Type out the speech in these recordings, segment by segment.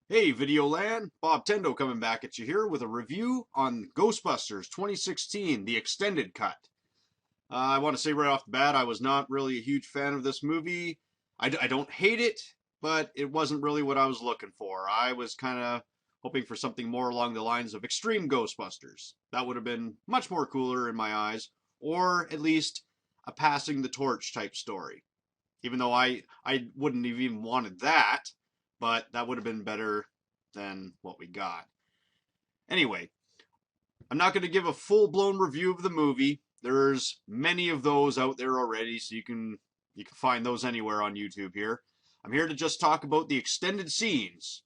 Hey, Videoland! Bobtendo coming back at you here with a review on Ghostbusters 2016, the extended cut. I want to say right off the bat, I was not really a huge fan of this movie. I don't hate it, but it wasn't really what I was looking for. I was kind of hoping for something more along the lines of Extreme Ghostbusters. That would have been much more cooler in my eyes, or at least a passing the torch type story. Even though I wouldn't have even wanted that, but that would have been better than what we got. Anyway, I'm not going to give a full-blown review of the movie. There's many of those out there already, so you can find those anywhere on YouTube here. I'm here to just talk about the extended scenes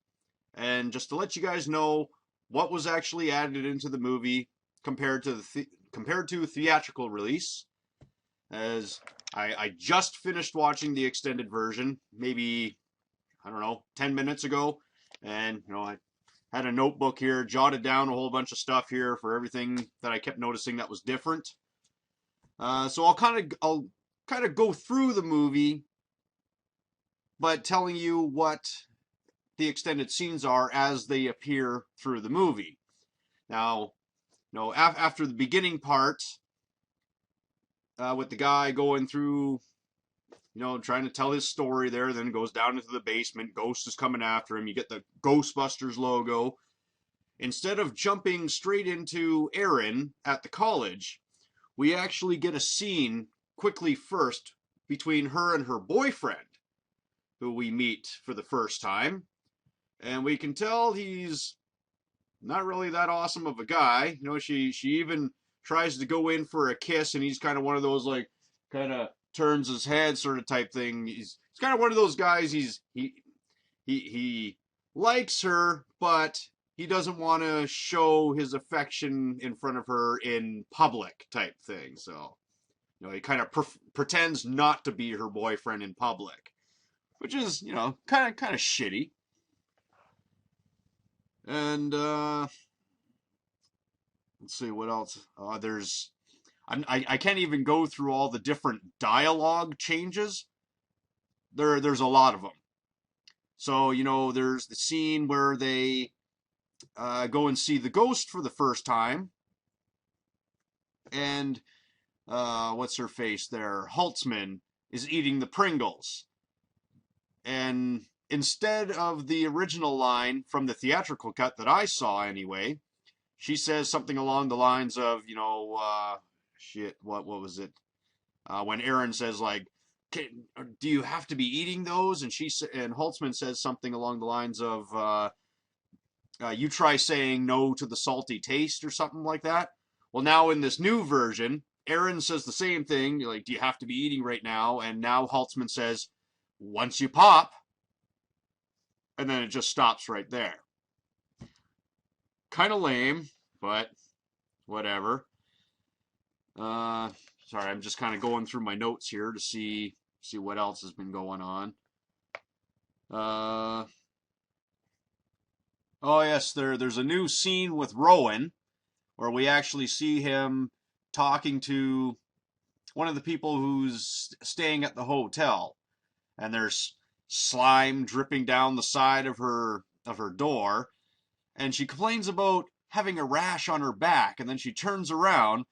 and just to let you guys know what was actually added into the movie compared to the theatrical release, as I just finished watching the extended version, maybe, I don't know, 10 minutes ago. And, I had a notebook here, jotted down a whole bunch of stuff here for everything that I kept noticing that was different. So I'll kind of go through the movie, but telling you what the extended scenes are as they appear through the movie. Now, after the beginning part, with the guy going through, trying to tell his story there, then goes down into the basement. Ghost is coming after him. You get the Ghostbusters logo. Instead of jumping straight into Erin at the college, we actually get a scene quickly first between her and her boyfriend, who we meet for the first time. And we can tell he's not really that awesome of a guy. She even tries to go in for a kiss, and he's kind of one of those, like, kind of turns his head sort of type thing. He's kind of one of those guys. He likes her, but he doesn't want to show his affection in front of her in public type thing. So, he kind of pretends not to be her boyfriend in public, which is, kind of shitty. And let's see what else. I can't even go through all the different dialogue changes. There's a lot of them. So, there's the scene where they go and see the ghost for the first time, and what's her face there? Holtzman is eating the Pringles, and instead of the original line from the theatrical cut that I saw anyway, she says something along the lines of, shit, what was it? When Erin says, like, do you have to be eating those? And Holtzman says something along the lines of, you try saying no to the salty taste or something like that. Well, now in this new version, Erin says the same thing, like, do you have to be eating right now? And now Holtzman says, once you pop, and then it just stops right there. Kind of lame, but whatever. Uh, Sorry, I'm just kind of going through my notes here to see what else has been going on. Uh, oh yes, there's a new scene with Rowan where we actually see him talking to one of the people who's staying at the hotel, and there's slime dripping down the side of her door, and she complains about having a rash on her back, and then she turns around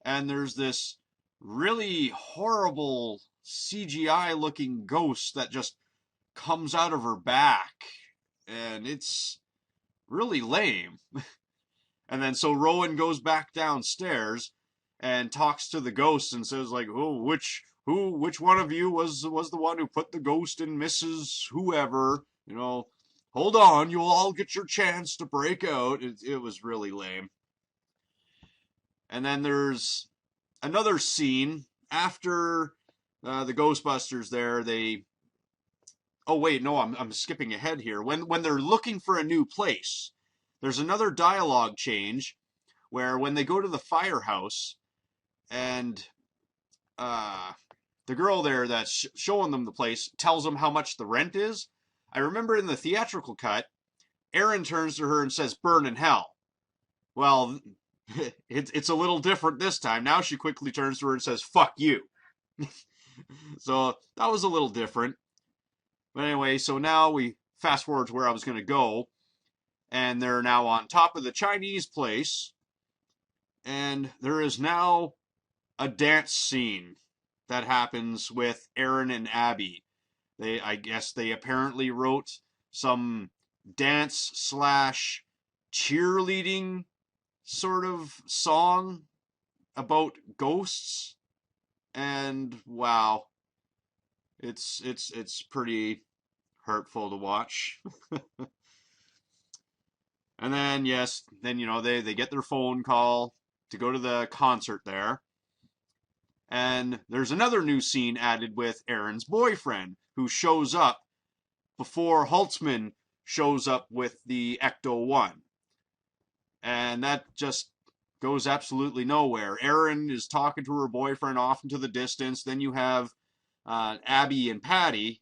and there's this really horrible CGI looking ghost that just comes out of her back, and it's really lame. And then so Rowan goes back downstairs and talks to the ghost and says, like, oh, which one of you was the one who put the ghost in Mrs. Whoever? Hold on, you'll all get your chance to break out. It was really lame. And then there's another scene after the Ghostbusters. There, they. Oh wait, no, I'm skipping ahead here. When they're looking for a new place, there's another dialogue change where when they go to the firehouse and the girl there that's showing them the place tells them how much the rent is. I remember in the theatrical cut, Erin turns to her and says, "Burn in hell." Well, it's a little different this time. Now she quickly turns to her and says, "Fuck you." So that was a little different. But anyway, so now we fast forward to where I was going to go. and they're now on top of the Chinese place, and there is now a dance scene that happens with Aaron and Abby. I guess they apparently wrote some dance slash cheerleading sort of song about ghosts, and wow, it's pretty hurtful to watch. And then yes, then they get their phone call to go to the concert there. And there's another new scene added with Aaron's boyfriend, who shows up before Holtzman shows up with the Ecto-1. And that just goes absolutely nowhere. Aaron is talking to her boyfriend off into the distance. Then you have Abby and Patty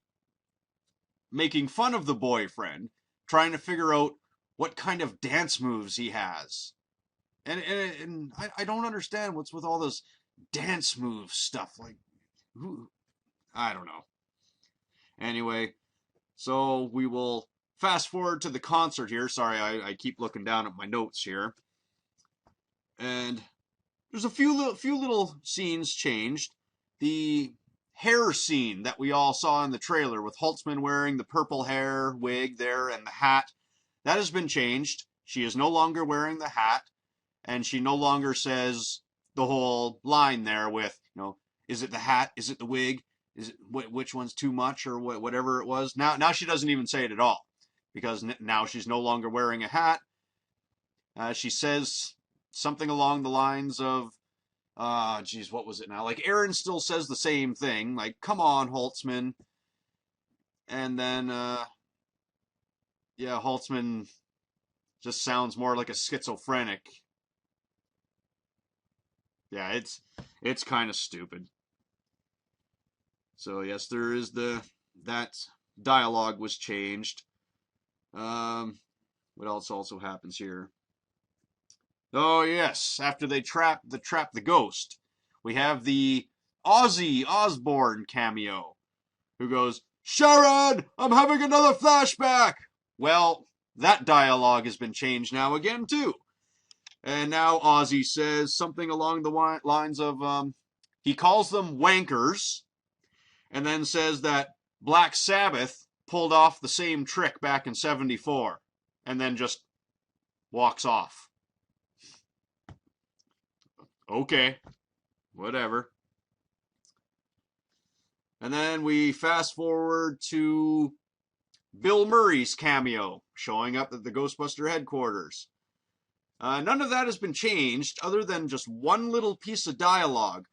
making fun of the boyfriend, trying to figure out what kind of dance moves he has. And I don't understand what's with all this dance move stuff. Like, who? I don't know. Anyway, so we will fast forward to the concert here. Sorry, I keep looking down at my notes here. And there's a few little scenes changed. The hair scene that we all saw in the trailer with Holtzman wearing the purple hair wig there and the hat, that has been changed. She is no longer wearing the hat, and she no longer says the whole line there with, is it the hat? Is it the wig? Is it which one's too much, or whatever it was? Now she doesn't even say it at all, because now she's no longer wearing a hat. She says something along the lines of, geez, what was it now? Like, Aaron still says the same thing, like, come on, Holtzman. And then, yeah, Holtzman just sounds more like a schizophrenic. Yeah, it's kind of stupid. So yes, there is that dialogue was changed. What else also happens here? Oh yes, after they trap the ghost, we have the Ozzy Osbourne cameo, who goes, "Sharon, I'm having another flashback." Well, that dialogue has been changed now again too. And now Ozzy says something along the lines of, he calls them wankers, and then says that Black Sabbath pulled off the same trick back in '74, and then just walks off. Okay, whatever. And then we fast forward to Bill Murray's cameo, showing up at the Ghostbuster headquarters. None of that has been changed, other than just one little piece of dialogue.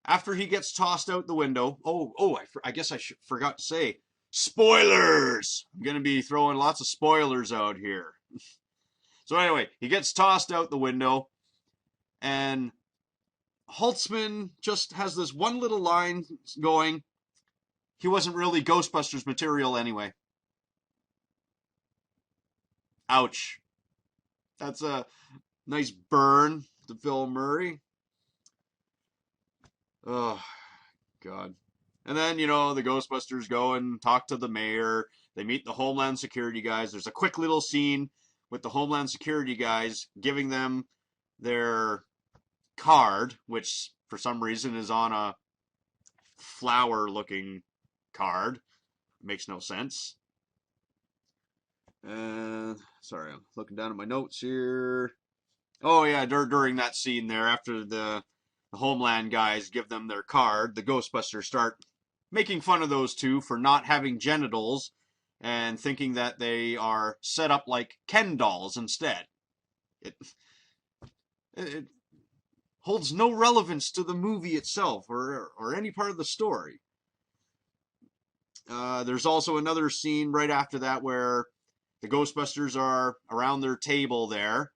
After he gets tossed out the window. I guess I forgot to say, spoilers! I'm going to be throwing lots of spoilers out here. So anyway, he gets tossed out the window, and Holtzman just has this one little line going, he wasn't really Ghostbusters material anyway. Ouch. That's a nice burn to Bill Murray. Oh, God. And then, the Ghostbusters go and talk to the mayor. They meet the Homeland Security guys. There's a quick little scene with the Homeland Security guys giving them their card, which for some reason is on a flower-looking card. Makes no sense. Sorry, I'm looking down at my notes here. Oh yeah, during that scene there, after the Homeland guys give them their card, the Ghostbusters start making fun of those two for not having genitals and thinking that they are set up like Ken dolls instead. It holds no relevance to the movie itself or any part of the story. There's also another scene right after that where the Ghostbusters are around their table there,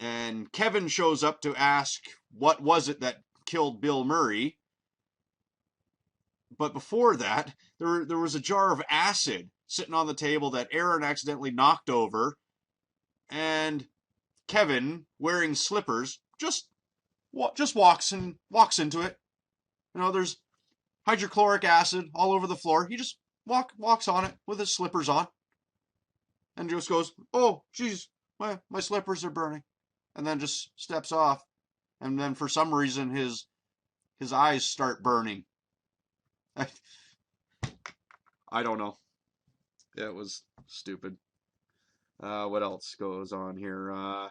and Kevin shows up to ask what was it that killed Bill Murray. But before that, there was a jar of acid sitting on the table that Aaron accidentally knocked over, and Kevin, wearing slippers, just walks into it. There's hydrochloric acid all over the floor. He just walks on it with his slippers on. and just goes, "Oh, geez, my slippers are burning," and then just steps off. And then for some reason his eyes start burning. I, I don't know. Yeah, it was stupid. What else goes on here?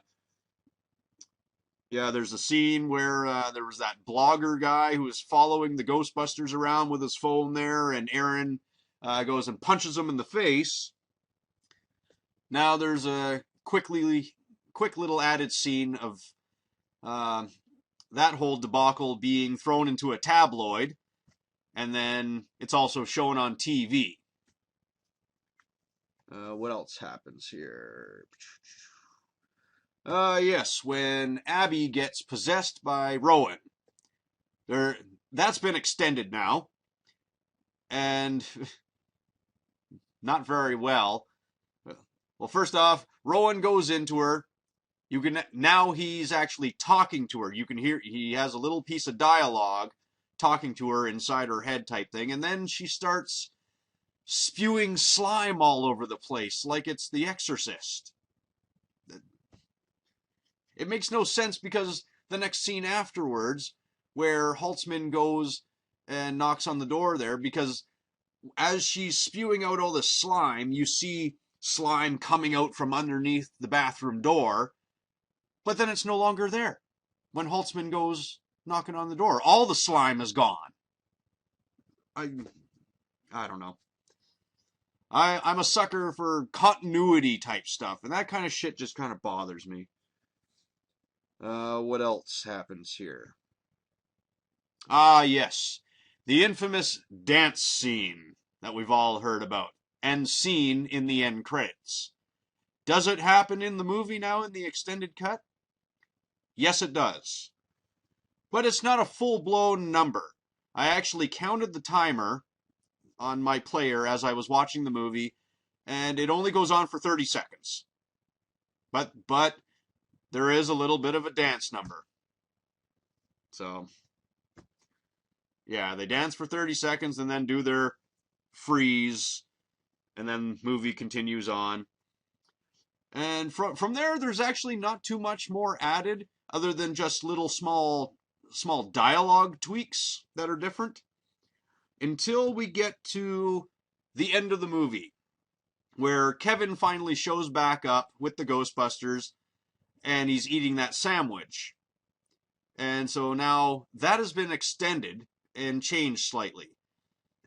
Yeah, there's a scene where there was that blogger guy who was following the Ghostbusters around with his phone there, and Aaron goes and punches him in the face. Now there's a quick little added scene of uh, that whole debacle being thrown into a tabloid, and then it's also shown on TV. What else happens here? Yes, when Abby gets possessed by Rowan. That's been extended now, and not very well. Well, first off, Rowan goes into her. Now he's actually talking to her. You can hear he has a little piece of dialogue talking to her inside her head type thing, and then she starts spewing slime all over the place like it's The Exorcist. It makes no sense because the next scene afterwards, where Holtzman goes and knocks on the door there, because as she's spewing out all this slime, you see slime coming out from underneath the bathroom door, but then it's no longer there when Holtzman goes knocking on the door. All the slime is gone. I don't know. I'm a sucker for continuity type stuff, and that kind of shit just kind of bothers me. What else happens here? Yes. The infamous dance scene that we've all heard about and seen in the end credits. Does it happen in the movie now in the extended cut? Yes, it does. But it's not a full-blown number. I actually counted the timer on my player as I was watching the movie, and it only goes on for 30 seconds. But there is a little bit of a dance number. So, yeah, they dance for 30 seconds and then do their freeze, and then movie continues on. And from there, there's actually not too much more added, other than just little small dialogue tweaks that are different, until we get to the end of the movie, where Kevin finally shows back up with the Ghostbusters, and he's eating that sandwich. And so now that has been extended and changed slightly.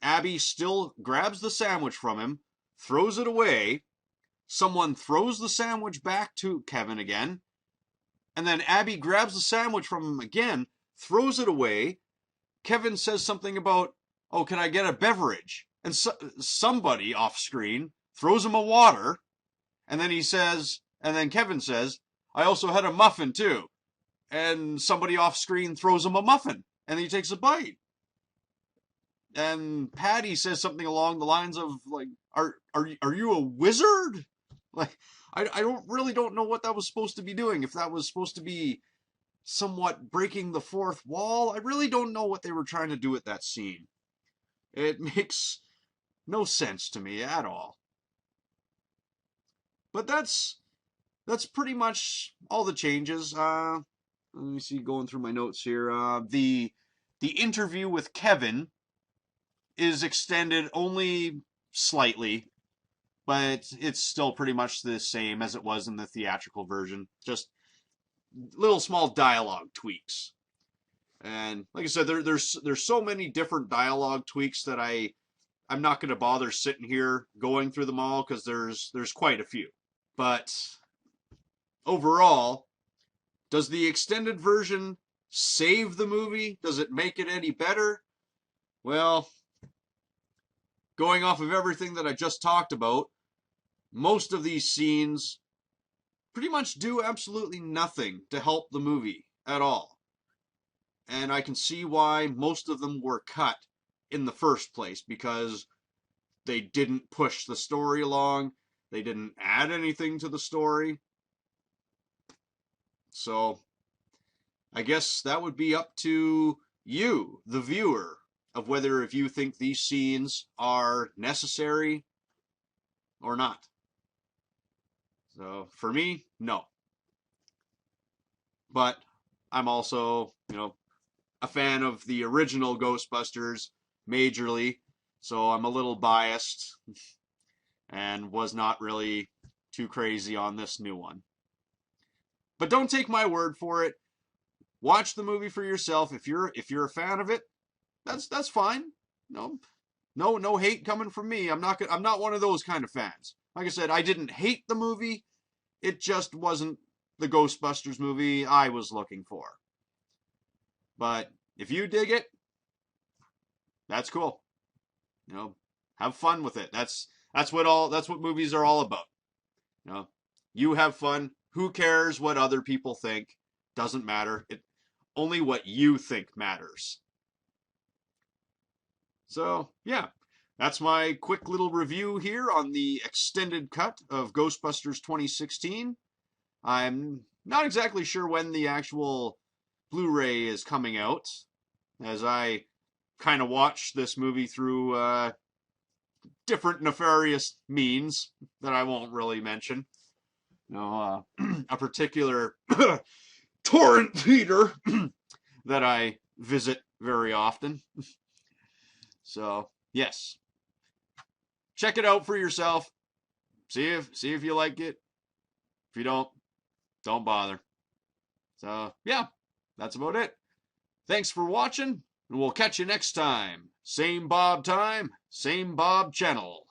Abby still grabs the sandwich from him, throws it away. Someone throws the sandwich back to Kevin again. And then Abby grabs the sandwich from him again, throws it away. Kevin says something about, "Oh, can I get a beverage?" And somebody off screen throws him a water. And then Kevin says, "I also had a muffin too." And somebody off screen throws him a muffin, and he takes a bite. And Patty says something along the lines of, like, "Are you a wizard?" Like, I don't know what that was supposed to be doing. If that was supposed to be somewhat breaking the fourth wall, I really don't know what they were trying to do with that scene. It makes no sense to me at all. But that's pretty much all the changes. Let me see, going through my notes here. The interview with Kevin is extended only slightly, but it's still pretty much the same as it was in the theatrical version. Just little small dialogue tweaks. And like I said, there's so many different dialogue tweaks that I'm not going to bother sitting here going through them all, because there's quite a few. But overall, does the extended version save the movie? Does it make it any better? Well, going off of everything that I just talked about, most of these scenes pretty much do absolutely nothing to help the movie at all. And I can see why most of them were cut in the first place, because they didn't push the story along. They didn't add anything to the story. So I guess that would be up to you, the viewer, of whether if you think these scenes are necessary or not. So for me, no. But I'm also, a fan of the original Ghostbusters majorly, so I'm a little biased and was not really too crazy on this new one. But don't take my word for it. Watch the movie for yourself. If you're a fan of it, that's fine. No, no hate coming from me. I'm not one of those kind of fans. Like I said, I didn't hate the movie. It just wasn't the Ghostbusters movie I was looking for. But if you dig it, that's cool. Have fun with it. That's what movies are all about. You know, you have fun. Who cares what other people think? Doesn't matter. Only what you think matters. So, yeah, that's my quick little review here on the extended cut of Ghostbusters 2016. I'm not exactly sure when the actual Blu-ray is coming out, as I kind of watch this movie through different nefarious means that I won't really mention. A particular torrent theater that I visit very often. So, yes. Check it out for yourself. See if you like it. If you don't bother. So, yeah, that's about it. Thanks for watching, and we'll catch you next time. Same Bob time, same Bob channel.